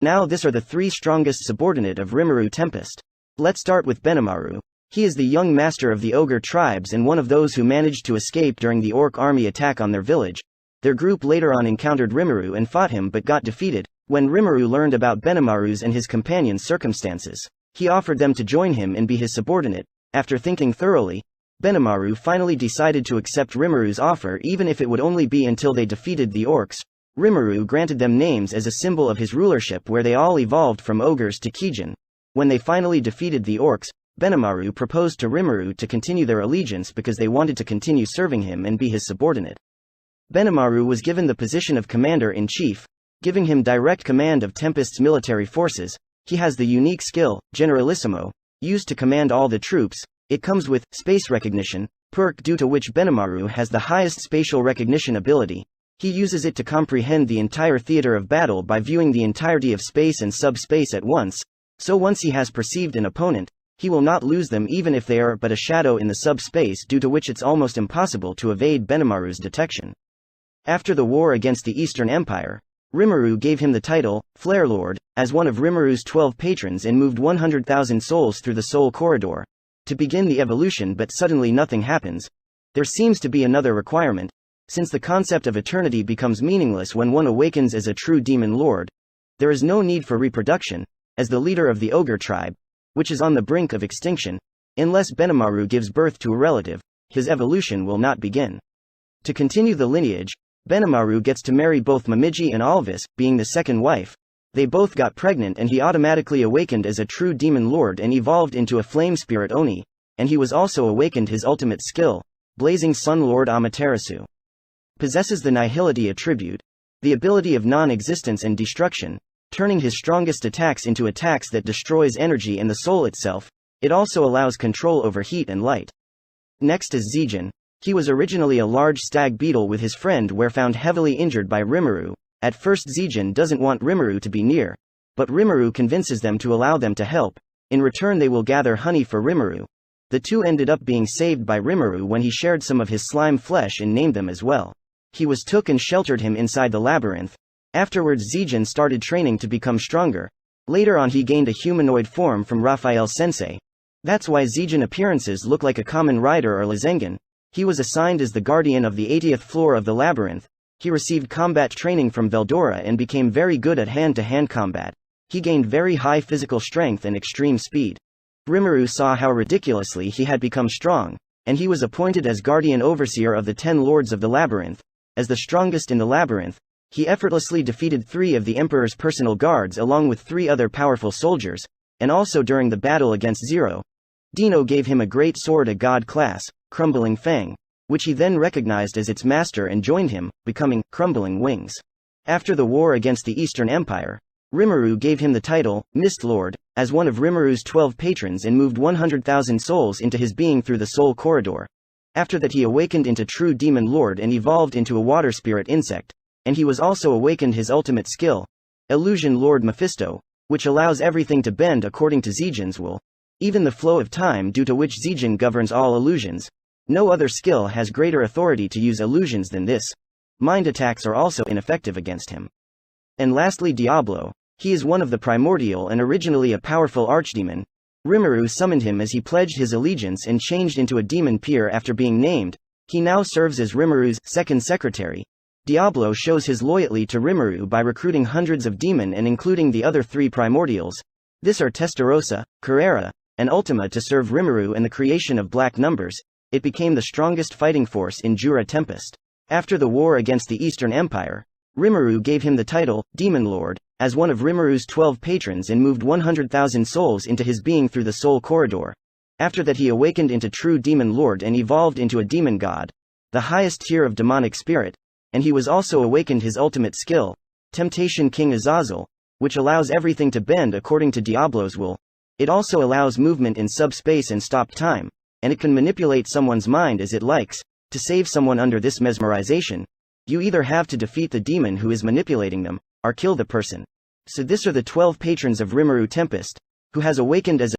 Now this are the 3 strongest subordinate of Rimuru Tempest. Let's start with Benimaru. He is the young master of the ogre tribes and one of those who managed to escape during the orc army attack on their village. Their group later on encountered Rimuru and fought him but got defeated. When Rimuru learned about Benimaru's and his companions' circumstances, he offered them to join him and be his subordinate. After thinking thoroughly, Benimaru finally decided to accept Rimuru's offer even if it would only be until they defeated the orcs. Rimuru granted them names as a symbol of his rulership where they all evolved from ogres to Kijin. When they finally defeated the orcs, Benimaru proposed to Rimuru to continue their allegiance because they wanted to continue serving him and be his subordinate. Benimaru was given the position of commander-in-chief, giving him direct command of Tempest's military forces. He has the unique skill, Generalissimo, used to command all the troops. It comes with space recognition, perk due to which Benimaru has the highest spatial recognition ability. He uses it to comprehend the entire theater of battle by viewing the entirety of space and subspace at once, so once he has perceived an opponent, he will not lose them even if they are but a shadow in the subspace, due to which it's almost impossible to evade Benimaru's detection. After the war against the Eastern Empire, Rimuru gave him the title, Flare Lord, as one of Rimuru's 12 patrons and moved 100,000 souls through the Soul Corridor to begin the evolution, but suddenly nothing happens. There seems to be another requirement. Since the concept of eternity becomes meaningless when one awakens as a true demon lord, there is no need for reproduction, as the leader of the ogre tribe, which is on the brink of extinction, unless Benimaru gives birth to a relative, his evolution will not begin. To continue the lineage, Benimaru gets to marry both Momiji and Alvis, being the second wife. They both got pregnant and he automatically awakened as a true demon lord and evolved into a flame spirit Oni, and he was also awakened his ultimate skill, Blazing Sun Lord Amaterasu. Possesses the Nihility attribute, the ability of non-existence and destruction, turning his strongest attacks into attacks that destroys energy and the soul itself. It also allows control over heat and light. Next is Zijin. He was originally a large stag beetle with his friend were found heavily injured by Rimuru. At first Zijin doesn't want Rimuru to be near, but Rimuru convinces them to allow them to help. In return they will gather honey for Rimuru. The two ended up being saved by Rimuru when he shared some of his slime flesh and named them as well. He was took and sheltered him inside the labyrinth. Afterwards Zijin started training to become stronger. Later on he gained a humanoid form from Raphael Sensei. That's why Zijin appearances look like a common rider or Lazengan. He was assigned as the guardian of the 80th floor of the labyrinth. He received combat training from Veldora and became very good at hand-to-hand combat. He gained very high physical strength and extreme speed. Rimuru saw how ridiculously he had become strong, and he was appointed as guardian overseer of the 10 lords of the labyrinth. As the strongest in the labyrinth, he effortlessly defeated 3 of the Emperor's personal guards along with 3 other powerful soldiers, and also during the battle against Zero. Dino gave him a great sword, a god class, Crumbling Fang, which he then recognized as its master and joined him, becoming Crumbling Wings. After the war against the Eastern Empire, Rimuru gave him the title, Mist Lord, as one of Rimuru's 12 patrons and moved 100,000 souls into his being through the Soul Corridor. After that he awakened into true demon lord and evolved into a water spirit insect, and he was also awakened his ultimate skill, Illusion Lord Mephisto, which allows everything to bend according to Zijin's will, even the flow of time, due to which Zijin governs all illusions. No other skill has greater authority to use illusions than this. Mind attacks are also ineffective against him. And lastly Diablo. He is one of the primordial and originally a powerful archdemon. Rimuru summoned him as he pledged his allegiance and changed into a demon peer after being named. He now serves as Rimuru's second secretary. Diablo shows his loyalty to Rimuru by recruiting hundreds of demon and including the other 3 primordials. This are Testarossa, Carrera, and Ultima to serve Rimuru and the creation of black numbers. It became the strongest fighting force in Jura Tempest. After the war against the Eastern Empire, Rimuru gave him the title, Demon Lord, as one of Rimuru's 12 patrons and moved 100,000 souls into his being through the Soul Corridor. After that he awakened into true demon lord and evolved into a demon god, the highest tier of demonic spirit, and he was also awakened his ultimate skill, Temptation King Azazel, which allows everything to bend according to Diablo's will. It also allows movement in subspace and stop time, and it can manipulate someone's mind as it likes. To save someone under this mesmerization, you either have to defeat the demon who is manipulating them, or kill the person. So this are the 12 patrons of Rimuru Tempest, who has awakened as